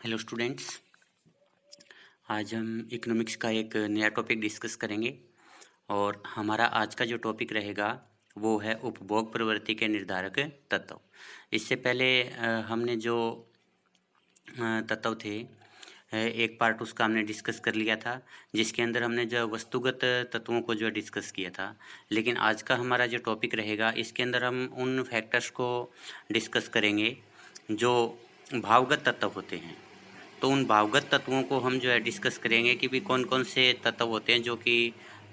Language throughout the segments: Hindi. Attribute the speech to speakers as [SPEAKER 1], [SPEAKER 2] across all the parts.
[SPEAKER 1] Hello students. आज हम इकोनॉमिक्स का एक नया टॉपिक डिस्कस करेंगे और हमारा आज का जो टॉपिक रहेगा वो है उपभोग प्रवृत्ति के निर्धारक तत्व। इससे पहले हमने जो तत्व थे एक पार्ट उसका हमने डिस्कस कर लिया था, जिसके अंदर हमने जो वस्तुगत तत्वों को जो डिस्कस किया था। लेकिन आज का हमारा जो टॉपिक रहेगा इसके अंदर हम उन फैक्टर्स को डिस्कस करेंगे जो भावगत तत्व होते हैं। तो उन भावगत तत्वों को हम जो है डिस्कस करेंगे कि भी कौन कौन से तत्व होते हैं जो कि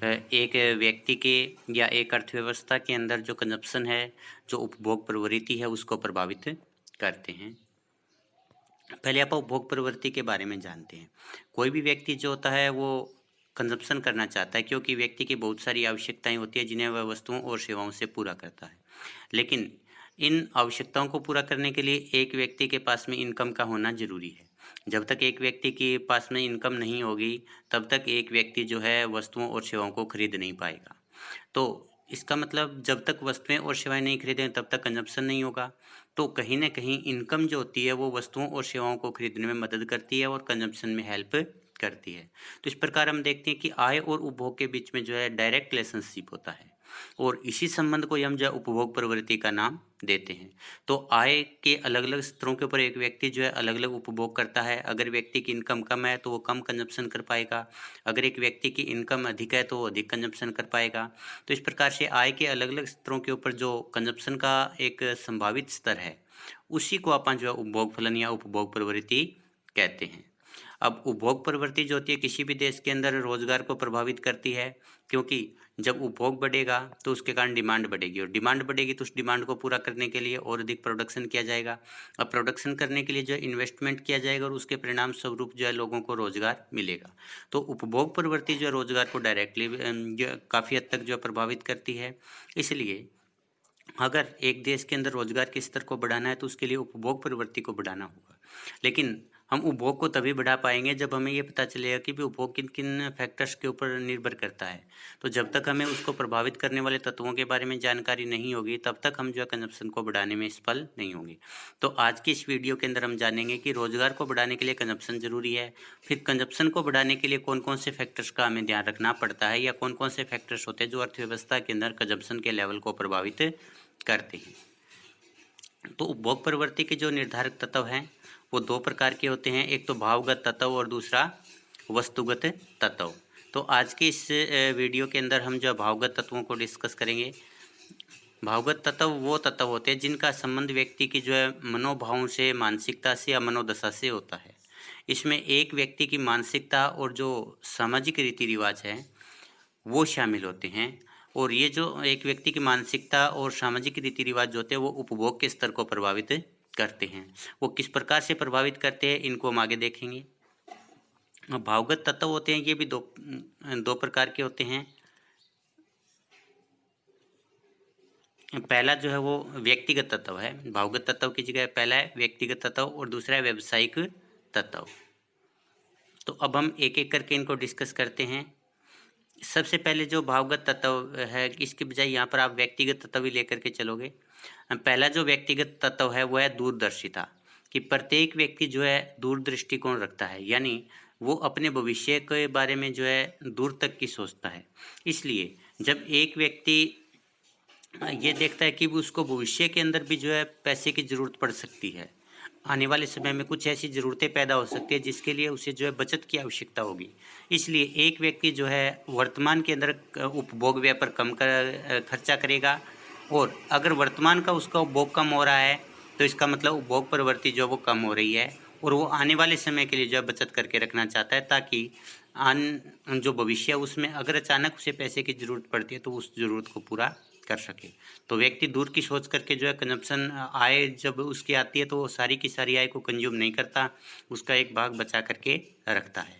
[SPEAKER 1] एक व्यक्ति के या एक अर्थव्यवस्था के अंदर जो कंजप्शन है, जो उपभोग प्रवृत्ति है, उसको प्रभावित करते हैं। पहले आप उपभोग प्रवृत्ति के बारे में जानते हैं। कोई भी व्यक्ति जो होता है वो कंजप्शन करना चाहता है, क्योंकि व्यक्ति की बहुत सारी आवश्यकताएं होती है जिन्हें वह वस्तुओं और सेवाओं से पूरा करता है। लेकिन इन आवश्यकताओं को पूरा करने के लिए एक व्यक्ति के पास में इनकम का होना ज़रूरी है। जब तक एक व्यक्ति के पास में इनकम नहीं होगी तब तक एक व्यक्ति जो है वस्तुओं और सेवाओं को खरीद नहीं पाएगा। तो इसका मतलब जब तक वस्तुएं और सेवाएं नहीं खरीदें तब तक कंजप्शन नहीं होगा। तो कहीं ना कहीं इनकम जो होती है वो वस्तुओं और सेवाओं को खरीदने में मदद करती है और कंजप्शन में हेल्प करती है। तो इस प्रकार हम देखते हैं कि आय और उपभोग के बीच में जो है डायरेक्ट रिलेशनशिप होता है और इसी संबंध को हम जो है उपभोग प्रवृत्ति का नाम देते हैं। तो आय के अलग अलग स्तरों के ऊपर एक व्यक्ति जो है अलग अलग उपभोग करता है। अगर व्यक्ति की इनकम कम है तो वो कम कंजप्शन कर पाएगा, अगर एक व्यक्ति की इनकम अधिक है तो वो अधिक कंजप्शन कर पाएगा। तो इस प्रकार से आय के अलग अलग स्तरों के ऊपर जो कंजप्शन का एक संभावित स्तर है उसी को अपन जो है उपभोग फलन या उपभोग प्रवृत्ति कहते हैं। अब उपभोग प्रवृत्ति जो होती है किसी भी देश के अंदर रोजगार को प्रभावित करती है, क्योंकि जब उपभोग बढ़ेगा तो उसके कारण डिमांड बढ़ेगी और डिमांड बढ़ेगी तो उस डिमांड को पूरा करने के लिए और अधिक प्रोडक्शन किया जाएगा। अब प्रोडक्शन करने के लिए जो है इन्वेस्टमेंट किया जाएगा और उसके परिणाम स्वरूप जो है लोगों को रोजगार मिलेगा। तो उपभोग प्रवृत्ति जो है रोजगार को डायरेक्टली काफ़ी हद तक जो है प्रभावित करती है। इसलिए अगर एक देश के अंदर रोजगार के स्तर को बढ़ाना है तो उसके लिए उपभोग प्रवृत्ति को बढ़ाना होगा। लेकिन हम उपभोग को तभी बढ़ा पाएंगे जब हमें ये पता चलेगा कि भी उपभोग किन किन फैक्टर्स के ऊपर निर्भर करता है। तो जब तक हमें उसको प्रभावित करने वाले तत्वों के बारे में जानकारी नहीं होगी तब तक हम जो है कंजप्शन को बढ़ाने में सफल नहीं होंगे। तो आज की इस वीडियो के अंदर हम जानेंगे कि रोजगार को बढ़ाने के लिए कंजप्शन जरूरी है, फिर कंजप्शन को बढ़ाने के लिए कौन कौन से फैक्टर्स का हमें ध्यान रखना पड़ता है या कौन कौन से फैक्टर्स होते हैं जो अर्थव्यवस्था के अंदर कंजप्शन के लेवल को प्रभावित करते हैं। तो उपभोग प्रवृत्ति के जो निर्धारक तत्व हैं वो दो प्रकार के होते हैं, एक तो भावगत तत्व और दूसरा वस्तुगत तत्व। तो आज के इस वीडियो के अंदर हम जो भावगत तत्वों को डिस्कस करेंगे। भावगत तत्व वो तत्व होते हैं जिनका संबंध व्यक्ति की जो है मनोभावों से, मानसिकता से या मनोदशा से होता है। इसमें एक व्यक्ति की मानसिकता और जो सामाजिक रीति रिवाज है वो शामिल होते हैं। और ये जो एक व्यक्ति की मानसिकता और सामाजिक रीति रिवाज जो होते हैं वो उपभोग के स्तर को प्रभावित करते हैं। वो किस प्रकार से प्रभावित करते हैं इनको हम आगे देखेंगे। भावगत तत्व होते हैं ये भी दो प्रकार के होते हैं। पहला जो है वो व्यक्तिगत तत्व है। भावगत तत्व की जगह पहला है व्यक्तिगत तत्व और दूसरा है व्यावसायिक तत्व। तो अब हम एक एक करके इनको डिस्कस करते हैं। सबसे पहले जो भावगत तत्व है इसके बजाय यहाँ पर आप व्यक्तिगत तत्व ही लेकर के चलोगे। पहला जो व्यक्तिगत तत्व है वो है दूरदर्शिता, कि प्रत्येक व्यक्ति जो है दूर दृष्टिकोण रखता है, यानी वो अपने भविष्य के बारे में जो है दूर तक की सोचता है। इसलिए जब एक व्यक्ति ये देखता है कि उसको भविष्य के अंदर भी जो है पैसे की ज़रूरत पड़ सकती है, आने वाले समय में कुछ ऐसी ज़रूरतें पैदा हो सकती है जिसके लिए उसे जो है बचत की आवश्यकता होगी। इसलिए एक व्यक्ति जो है वर्तमान के अंदर उपभोग व्यय पर कम खर्चा करेगा और अगर वर्तमान का उसका उपभोग कम हो रहा है तो इसका मतलब उपभोग प्रवृत्ति जो वो कम हो रही है और वो आने वाले समय के लिए जो है बचत करके रखना चाहता है, ताकि जो भविष्य है उसमें अगर अचानक उसे पैसे की ज़रूरत पड़ती है तो उस ज़रूरत को पूरा कर सके। तो व्यक्ति दूर की सोच करके जो है कंजप्शन आय जब उसकी आती है तो वो सारी की सारी आय को कंज्यूम नहीं करता, उसका एक भाग बचा करके रखता है।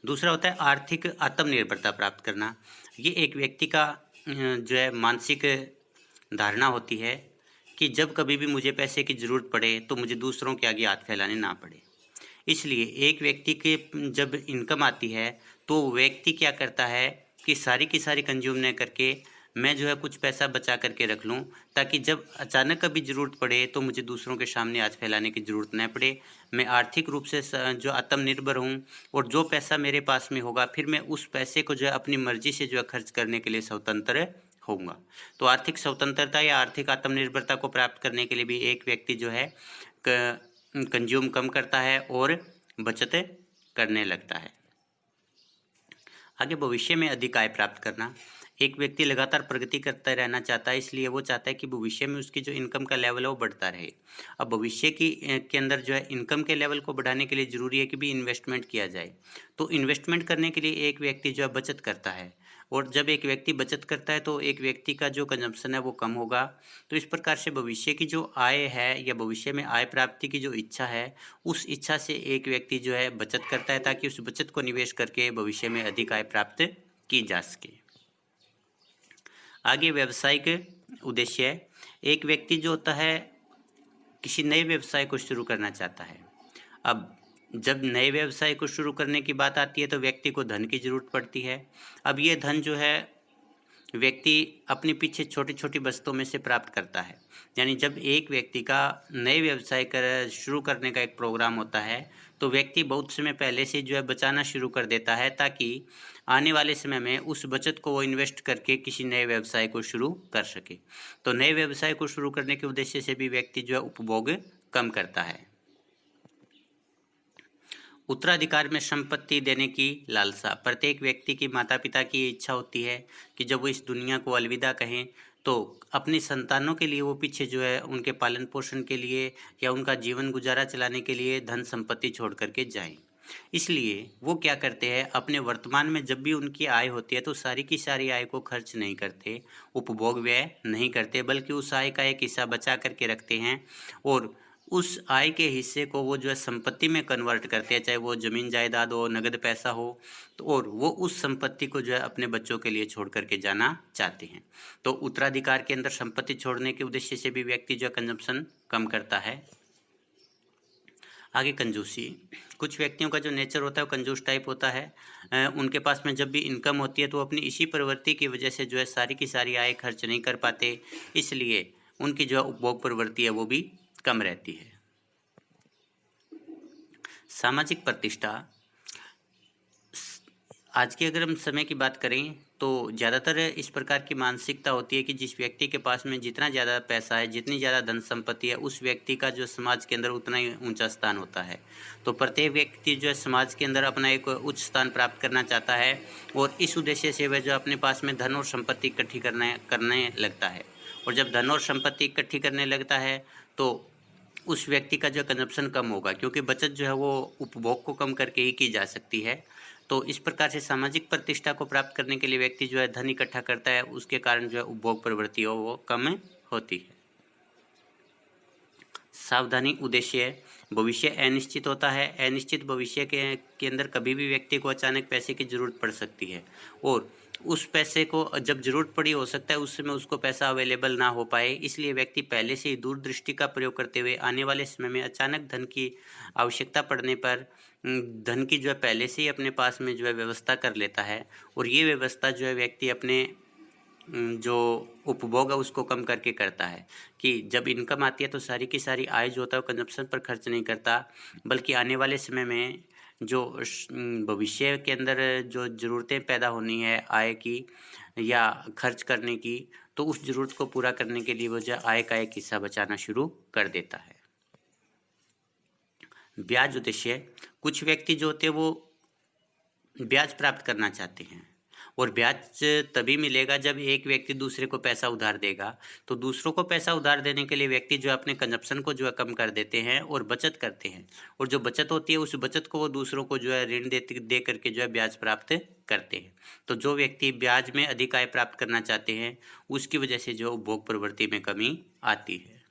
[SPEAKER 1] दूसरा होता है आर्थिक आत्मनिर्भरता प्राप्त करना। ये एक व्यक्ति का जो है मानसिक धारणा होती है कि जब कभी भी मुझे पैसे की ज़रूरत पड़े तो मुझे दूसरों के आगे हाथ फैलाने ना पड़े। इसलिए एक व्यक्ति के जब इनकम आती है तो व्यक्ति क्या करता है कि सारी की सारी कंज्यूम न करके मैं जो है कुछ पैसा बचा करके रख लूँ, ताकि जब अचानक कभी ज़रूरत पड़े तो मुझे दूसरों के सामने हाथ फैलाने की ज़रूरत न पड़े। मैं आर्थिक रूप से जो आत्मनिर्भर हूँ, और जो पैसा मेरे पास में होगा फिर मैं उस पैसे को जो है अपनी मर्ज़ी से जो है खर्च करने के लिए स्वतंत्र होऊँगा। तो आर्थिक स्वतंत्रता या आर्थिक आत्मनिर्भरता को प्राप्त करने के लिए भी एक व्यक्ति जो है कंज्यूम कम करता है और बचत करने लगता है। आगे भविष्य में अधिक आय प्राप्त करना। एक व्यक्ति लगातार प्रगति करता रहना चाहता है, इसलिए वो चाहता है कि भविष्य में उसकी जो इनकम का लेवल है वो बढ़ता रहे। अब भविष्य के अंदर जो है इनकम के लेवल को बढ़ाने के लिए ज़रूरी है कि भी इन्वेस्टमेंट किया जाए। तो इन्वेस्टमेंट करने के लिए एक व्यक्ति जो है बचत करता है, और जब एक व्यक्ति बचत करता है तो एक व्यक्ति का जो कंजम्पशन है वो कम होगा। तो इस प्रकार से भविष्य की जो आय है या भविष्य में आय प्राप्ति की जो इच्छा है, उस इच्छा से एक व्यक्ति जो है बचत करता है, ताकि उस बचत को निवेश करके भविष्य में अधिक आय प्राप्त की जा सके। आगे व्यावसायिक उद्देश्य है। एक व्यक्ति जो होता है किसी नए व्यवसाय को शुरू करना चाहता है। अब जब नए व्यवसाय को शुरू करने की बात आती है तो व्यक्ति को धन की ज़रूरत पड़ती है। अब ये धन जो है व्यक्ति अपने पीछे छोटी-छोटी बचतों में से प्राप्त करता है। यानी जब एक व्यक्ति का नए व्यवसाय शुरू करने का एक प्रोग्राम होता है, तो व्यक्ति बहुत समय पहले से जो है बचाना शुरू कर देता है, ताकि आने वाले समय में उस बचत को वो इन्वेस्ट करके किसी नए व्यवसाय को शुरू कर सके। तो नए व्यवसाय को शुरू करने के उद्देश्य से भी व्यक्ति जो है उपभोग कम करता है। उत्तराधिकार में संपत्ति देने की लालसा। प्रत्येक व्यक्ति की माता-पिता की इच्छा होती है कि जब वो इस दुनिया को अलविदा कहें, तो अपनी संतानों के लिए वो पीछे जो है उनके पालन-पोषण के लिए या उनका जीवन गुजारा चलाने के लिए धन संपत्ति छोड़ कर के जाएँ। इसलिए वो क्या करते हैं, अपने वर्तमान में जब भी उनकी आय होती है तो सारी की सारी आय को खर्च नहीं करते, उपभोग व्यय नहीं करते, बल्कि उस आय का एक हिस्सा बचा कर के रखते हैं, और उस आय के हिस्से को वो जो है संपत्ति में कन्वर्ट करते हैं, चाहे वो ज़मीन जायदाद हो, नगद पैसा हो, तो और वो उस संपत्ति को जो है अपने बच्चों के लिए छोड़ कर के जाना चाहते हैं। तो उत्तराधिकार के अंदर संपत्ति छोड़ने के उद्देश्य से भी व्यक्ति जो है कंजम्पशन कम करता है। आगे कंजूसी। कुछ व्यक्तियों का जो नेचर होता है वो कंजूस टाइप होता है। उनके पास में जब भी इनकम होती है तो वो अपनी इसी प्रवृत्ति की वजह से जो है सारी की सारी आय खर्च नहीं कर पाते, इसलिए उनकी जो उपभोग प्रवृत्ति है वो भी कम रहती है। सामाजिक प्रतिष्ठा। आज के अगर हम समय की बात करें तो ज़्यादातर इस प्रकार की मानसिकता होती है कि जिस व्यक्ति के पास में जितना ज़्यादा पैसा है, जितनी ज़्यादा धन संपत्ति है, उस व्यक्ति का जो समाज के अंदर उतना ही ऊंचा स्थान होता है। तो प्रत्येक व्यक्ति जो है समाज के अंदर अपना एक उच्च स्थान प्राप्त करना चाहता है, और इस उद्देश्य से वह जो अपने पास में धन और संपत्ति इकट्ठी करने लगता है। और जब धन और संपत्ति इकट्ठी करने लगता है तो उस व्यक्ति का जो कंजप्शन कम होगा, क्योंकि बचत जो है वो उपभोग को कम करके ही की जा सकती है। तो इस प्रकार से सामाजिक प्रतिष्ठा को प्राप्त करने के लिए व्यक्ति जो है धन इकट्ठा करता है, उसके कारण जो है उपभोग प्रवृत्ति हो वो कम होती है। सावधानी उद्देश्य है। भविष्य अनिश्चित होता है। अनिश्चित भविष्य के अंदर कभी भी व्यक्ति को अचानक पैसे की ज़रूरत पड़ सकती है, और उस पैसे को जब ज़रूरत पड़ी हो सकता है उस समय उसको पैसा अवेलेबल ना हो पाए, इसलिए व्यक्ति पहले से ही दूरदृष्टि का प्रयोग करते हुए आने वाले समय में अचानक धन की आवश्यकता पड़ने पर धन की जो है पहले से ही अपने पास में जो है व्यवस्था कर लेता है, और ये व्यवस्था जो है व्यक्ति अपने जो उपभोग है उसको कम करके करता है, कि जब इनकम आती है तो सारी की सारी आय जो होता है वो कंजप्शन पर खर्च नहीं करता, बल्कि आने वाले समय में जो भविष्य के अंदर जो ज़रूरतें पैदा होनी है आय की या खर्च करने की, तो उस ज़रूरत को पूरा करने के लिए वो जो आय का एक हिस्सा बचाना शुरू कर देता है। ब्याज उद्देश्य। कुछ व्यक्ति जो होते हैं वो ब्याज प्राप्त करना चाहते हैं, और ब्याज तभी मिलेगा जब एक व्यक्ति दूसरे को पैसा उधार देगा। तो दूसरों को पैसा उधार देने के लिए व्यक्ति जो है अपने कंजप्शन को जो है कम कर देते हैं और बचत करते हैं, और जो बचत होती है उस बचत को वो दूसरों को जो है ऋण दे करके जो है ब्याज प्राप्त करते हैं। तो जो व्यक्ति ब्याज में अधिक आय प्राप्त करना चाहते हैं उसकी वजह से जो उपभोग प्रवृत्ति में कमी आती है।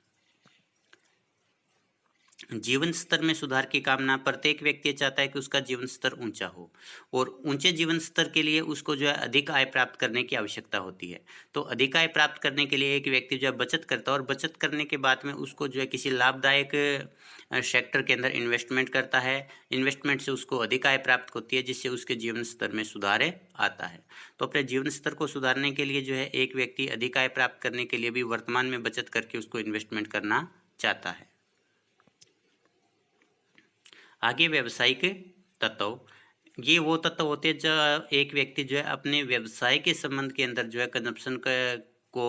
[SPEAKER 1] जीवन स्तर में सुधार की कामना प्रत्येक व्यक्ति चाहता है कि उसका जीवन स्तर ऊंचा हो, और ऊंचे जीवन स्तर के लिए उसको जो है अधिक आय प्राप्त करने की आवश्यकता होती है। तो अधिक आय प्राप्त करने के लिए एक व्यक्ति जो है बचत करता है, और बचत करने के बाद में उसको जो है किसी लाभदायक सेक्टर के अंदर इन्वेस्टमेंट करता है। इन्वेस्टमेंट से उसको अधिक आय प्राप्त होती है, जिससे उसके जीवन स्तर में सुधार आता है। तो अपने जीवन स्तर को सुधारने के लिए जो है एक व्यक्ति अधिक आय प्राप्त करने के लिए भी वर्तमान में बचत करके उसको इन्वेस्टमेंट करना चाहता है। आगे व्यावसायिक तत्व, ये वो तत्व होते हैं जब एक व्यक्ति जो है अपने व्यवसाय के संबंध के अंदर जो है कंजप्शन को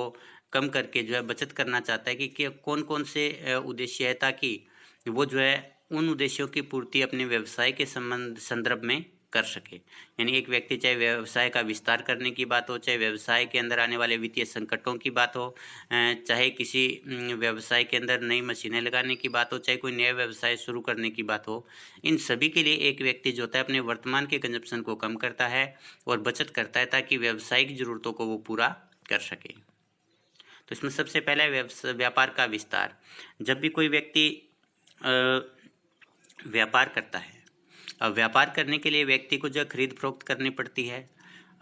[SPEAKER 1] कम करके जो है बचत करना चाहता है कि कौन कौन से उद्देश्य है, ताकि वो जो है उन उद्देश्यों की पूर्ति अपने व्यवसाय के संदर्भ में कर सके। यानी एक व्यक्ति चाहे व्यवसाय का विस्तार करने की बात हो, चाहे व्यवसाय के अंदर आने वाले वित्तीय संकटों की बात हो, चाहे किसी व्यवसाय के अंदर नई मशीनें लगाने की बात हो, चाहे कोई नया व्यवसाय शुरू करने की बात हो, इन सभी के लिए एक व्यक्ति जो होता है अपने वर्तमान के कंजप्शन को कम करता है और बचत करता है, ताकि व्यावसायिक जरूरतों को वो पूरा कर सके। तो इसमें सबसे पहला है व्यापार का विस्तार। जब भी कोई व्यक्ति व्यापार करता है, अब व्यापार करने के लिए व्यक्ति को जो खरीद फरोख्त करनी पड़ती है।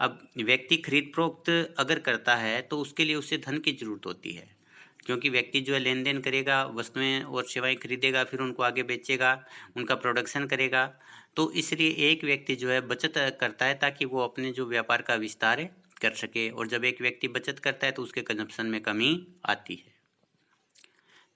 [SPEAKER 1] अब व्यक्ति खरीद फरोख्त अगर करता है तो उसके लिए उसे धन की जरूरत होती है, क्योंकि व्यक्ति जो है लेन देन करेगा, वस्तुएं और सेवाएं खरीदेगा, फिर उनको आगे बेचेगा, उनका प्रोडक्शन करेगा। तो इसलिए एक व्यक्ति जो है बचत करता है ताकि वो अपने जो व्यापार का विस्तार कर सके, और जब एक व्यक्ति बचत करता है तो उसके कंजप्शन में कमी आती है।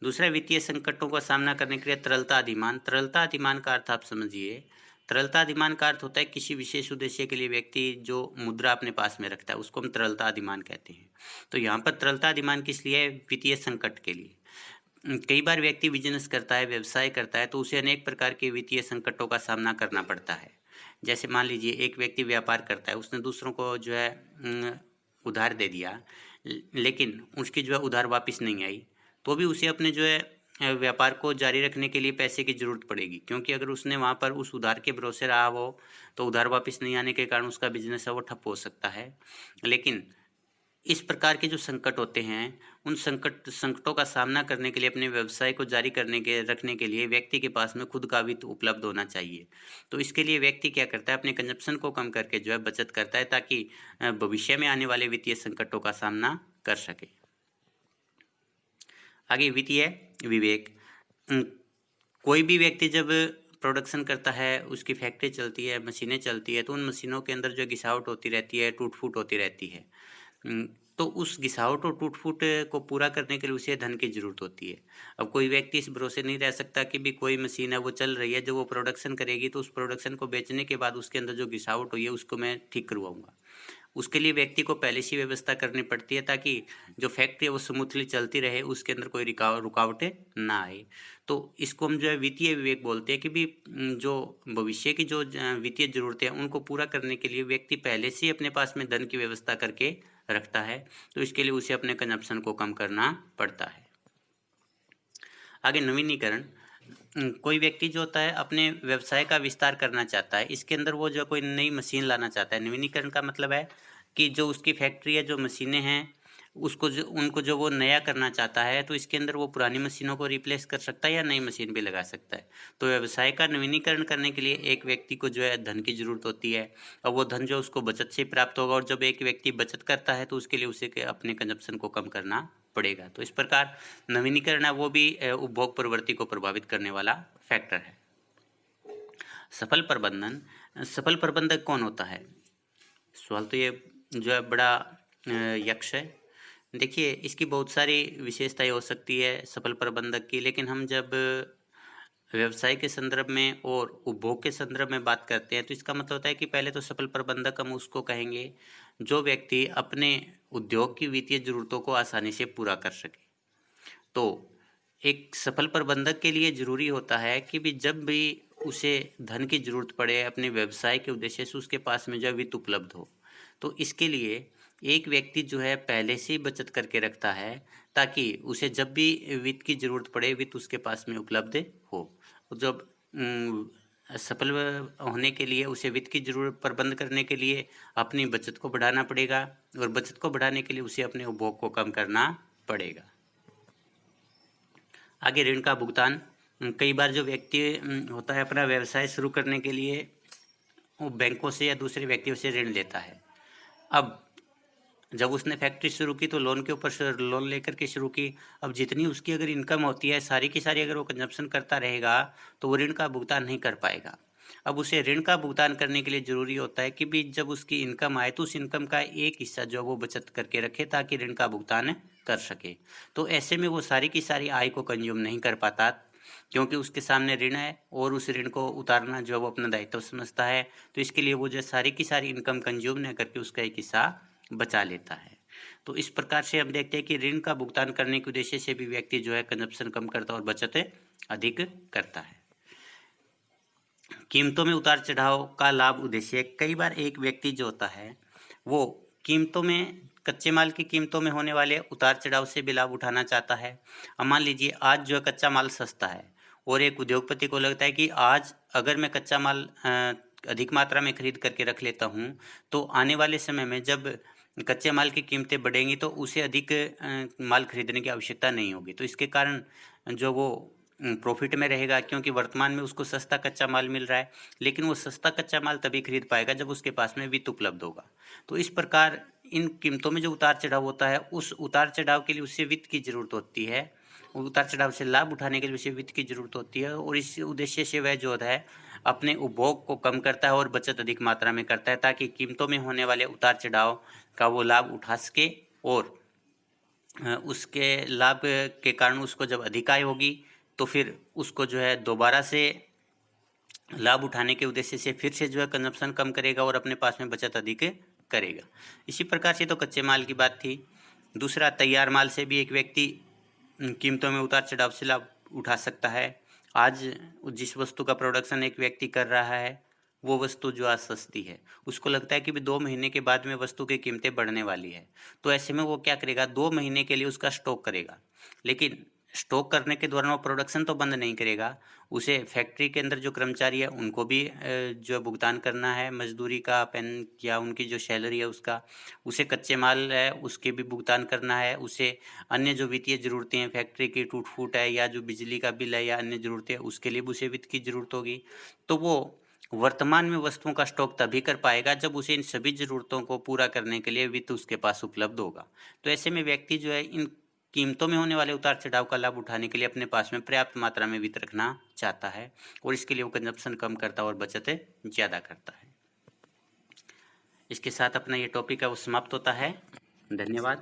[SPEAKER 1] दूसरा, वित्तीय संकटों का सामना करने के लिए तरलता अधिमान। तरलता अधिमान का अर्थ आप समझिए। तरलता अधिमान का अर्थ होता है किसी विशेष उद्देश्य के लिए व्यक्ति जो मुद्रा अपने पास में रखता है, उसको हम तरलता अधिमान कहते हैं। तो यहाँ पर तरलता अधिमान किस लिए है? वित्तीय संकट के लिए। कई बार व्यक्ति बिजनेस करता है, व्यवसाय करता है, तो उसे अनेक प्रकार के वित्तीय संकटों का सामना करना पड़ता है। जैसे मान लीजिए एक व्यक्ति व्यापार करता है, उसने दूसरों को जो है उधार दे दिया, लेकिन उसकी जो है उधार वापस नहीं आई, तो भी उसे अपने जो है व्यापार को जारी रखने के लिए पैसे की ज़रूरत पड़ेगी, क्योंकि अगर उसने वहाँ पर उस उधार के भरोसे रहा हो तो उधार वापस नहीं आने के कारण उसका बिजनेस है वो ठप हो सकता है। लेकिन इस प्रकार के जो संकट होते हैं, उन संकटों का सामना करने के लिए अपने व्यवसाय को जारी रखने के लिए व्यक्ति के पास में खुद का वित्त उपलब्ध होना चाहिए। तो इसके लिए व्यक्ति क्या करता है? अपने कंजप्शन को कम करके जो है बचत करता है, ताकि भविष्य में आने वाले वित्तीय संकटों का सामना कर सके। आगे वित्तीय विवेक। कोई भी व्यक्ति जब प्रोडक्शन करता है, उसकी फैक्ट्री चलती है, मशीनें चलती है, तो उन मशीनों के अंदर जो घिसावट होती रहती है, टूट फूट होती रहती है। तो उस घिसावट और टूट फूट को पूरा करने के लिए उसे धन की जरूरत होती है। अब कोई व्यक्ति इस भरोसे नहीं रह सकता कि भी कोई मशीन है वो चल रही है, जब वो प्रोडक्शन करेगी तो उस प्रोडक्शन को बेचने के बाद उसके अंदर जो घिसावट हुई है उसको मैं ठीक करवाऊंगा। उसके लिए व्यक्ति को पहले से व्यवस्था करनी पड़ती है, ताकि जो फैक्ट्री है वो स्मूथली चलती रहे, उसके अंदर कोई रुकावटें ना आए। तो इसको हम जो है वित्तीय विवेक बोलते हैं कि भी जो भविष्य की जो वित्तीय जरूरतें हैं उनको पूरा करने के लिए व्यक्ति पहले से ही अपने पास में धन की व्यवस्था करके रखता है। तो इसके लिए उसे अपने कंजप्शन को कम करना पड़ता है। आगे नवीनीकरण। कोई व्यक्ति जो होता है अपने व्यवसाय का विस्तार करना चाहता है, इसके अंदर वो जो कोई नई मशीन लाना चाहता है। नवीनीकरण का मतलब है कि जो उसकी फैक्ट्री है, जो मशीनें हैं, उनको जो वो नया करना चाहता है, तो इसके अंदर वो पुरानी मशीनों को रिप्लेस कर सकता है या नई मशीन भी लगा सकता है। तो व्यवसाय का नवीनीकरण करने के लिए एक व्यक्ति को जो है धन की जरूरत होती है, और वो धन जो उसको बचत से प्राप्त होगा, और जब एक व्यक्ति बचत करता है तो उसके लिए उसे अपने कंजप्शन को कम करना पड़ेगा। तो इस प्रकार नवीनीकरण है वो भी उपभोग प्रवृत्ति को प्रभावित करने वाला फैक्टर है। सफल प्रबंधन। सफल प्रबंधक कौन होता है? सवाल तो ये जो है बड़ा यक्ष है। देखिए, इसकी बहुत सारी विशेषताएं हो सकती है सफल प्रबंधक की, लेकिन हम जब व्यवसाय के संदर्भ में और उपभोग के संदर्भ में बात करते हैं तो इसका मतलब होता है कि पहले तो सफल प्रबंधक हम उसको कहेंगे जो व्यक्ति अपने उद्योग की वित्तीय जरूरतों को आसानी से पूरा कर सके। तो एक सफल प्रबंधक के लिए जरूरी होता है कि भी जब भी उसे धन की जरूरत पड़े अपने व्यवसाय के उद्देश्य से, उसके पास में जो वित्त उपलब्ध हो। तो इसके लिए एक व्यक्ति जो है पहले से ही बचत करके रखता है, ताकि उसे जब भी वित्त की जरूरत पड़े वित्त उसके पास में उपलब्ध हो। जब सफल होने के लिए उसे वित्त की जरूरत प्रबंध करने के लिए अपनी बचत को बढ़ाना पड़ेगा, और बचत को बढ़ाने के लिए उसे अपने उपभोग को कम करना पड़ेगा। आगे ऋण का भुगतान कई बार जो व्यक्ति होता है अपना व्यवसाय शुरू करने के लिए वो बैंकों से या दूसरे व्यक्तियों से ऋण लेता है। अब जब उसने फैक्ट्री शुरू की तो लोन के ऊपर लोन लेकर के शुरू की। अब जितनी उसकी अगर इनकम होती है सारी की सारी अगर वो कंजप्शन करता रहेगा तो वो ऋण का भुगतान नहीं कर पाएगा। अब उसे ऋण का भुगतान करने के लिए ज़रूरी होता है कि भी जब उसकी इनकम आए तो उस इनकम का एक हिस्सा जो वो बचत करके रखे ताकि ऋण का भुगतान कर सके। तो ऐसे में वो सारी की सारी आय को कंज्यूम नहीं कर पाता क्योंकि उसके सामने ऋण है और उस ऋण को उतारना जो वो अपना दायित्व समझता है। तो इसके लिए वो जो सारी की सारी इनकम कंज्यूम न करके उसका एक हिस्सा बचा लेता है। तो इस प्रकार से हम देखते हैं कि ऋण का भुगतान करने के उद्देश्य से भी व्यक्ति जो है कंजप्शन कम करता है और बचत अधिक करता है। कीमतों में उतार चढ़ाव का लाभ उद्देश्य, कई बार एक व्यक्ति जो होता है वो कीमतों में कच्चे माल की कीमतों में होने वाले उतार चढ़ाव से भी लाभ उठाना चाहता है। अब मान लीजिए आज जो है कच्चा माल सस्ता है और एक उद्योगपति को लगता है कि आज अगर मैं कच्चा माल अधिक मात्रा में खरीद करके रख लेता हूँ तो आने वाले समय में जब कच्चे माल की कीमतें बढ़ेंगी तो उसे अधिक माल खरीदने की आवश्यकता नहीं होगी। तो इसके कारण जो वो प्रॉफिट में रहेगा क्योंकि वर्तमान में उसको सस्ता कच्चा माल मिल रहा है, लेकिन वो सस्ता कच्चा माल तभी खरीद पाएगा जब उसके पास में वित्त उपलब्ध होगा। तो इस प्रकार इन कीमतों में जो उतार चढ़ाव होता है उस उतार चढ़ाव के लिए उसे वित्त की जरूरत होती है। उतार चढ़ाव से लाभ उठाने के लिए उसे वित्त की जरूरत होती है और इस उद्देश्य से वह जो है अपने उपभोग को कम करता है और बचत अधिक मात्रा में करता है ताकि कीमतों में होने वाले उतार चढ़ाव का वो लाभ उठा सके और उसके लाभ के कारण उसको जब अधिक आय होगी तो फिर उसको जो है दोबारा से लाभ उठाने के उद्देश्य से फिर से जो है कंजप्शन कम करेगा और अपने पास में बचत अधिक करेगा। इसी प्रकार से तो कच्चे माल की बात थी। दूसरा, तैयार माल से भी एक व्यक्ति कीमतों में उतार चढ़ाव से लाभ उठा सकता है। आज जिस वस्तु का प्रोडक्शन एक व्यक्ति कर रहा है वो वस्तु जो आज सस्ती है, उसको लगता है कि भी 2 महीने के बाद में वस्तु की कीमतें बढ़ने वाली है। तो ऐसे में वो क्या करेगा, 2 महीने के लिए उसका स्टॉक करेगा। लेकिन स्टॉक करने के दौरान वो प्रोडक्शन तो बंद नहीं करेगा, उसे फैक्ट्री के अंदर जो कर्मचारी है उनको भी जो भुगतान करना है मजदूरी का, पेन या उनकी जो सैलरी है उसका, उसे कच्चे माल है उसके भी भुगतान करना है, उसे अन्य जो वित्तीय ज़रूरतें हैं फैक्ट्री की टूट फूट है या जो बिजली का बिल है या अन्य ज़रूरतें उसके लिए भी उसे वित्त की ज़रूरत होगी। तो वो वर्तमान में वस्तुओं का स्टॉक तभी कर पाएगा जब उसे इन सभी ज़रूरतों को पूरा करने के लिए वित्त उसके पास उपलब्ध होगा। तो ऐसे में व्यक्ति जो है इन कीमतों में होने वाले उतार चढ़ाव का लाभ उठाने के लिए अपने पास में पर्याप्त मात्रा में वित्त रखना चाहता है और इसके लिए वो कंजप्शन कम करता है और बचत ज़्यादा करता है। इसके साथ अपना ये टॉपिक है वो समाप्त होता है। धन्यवाद।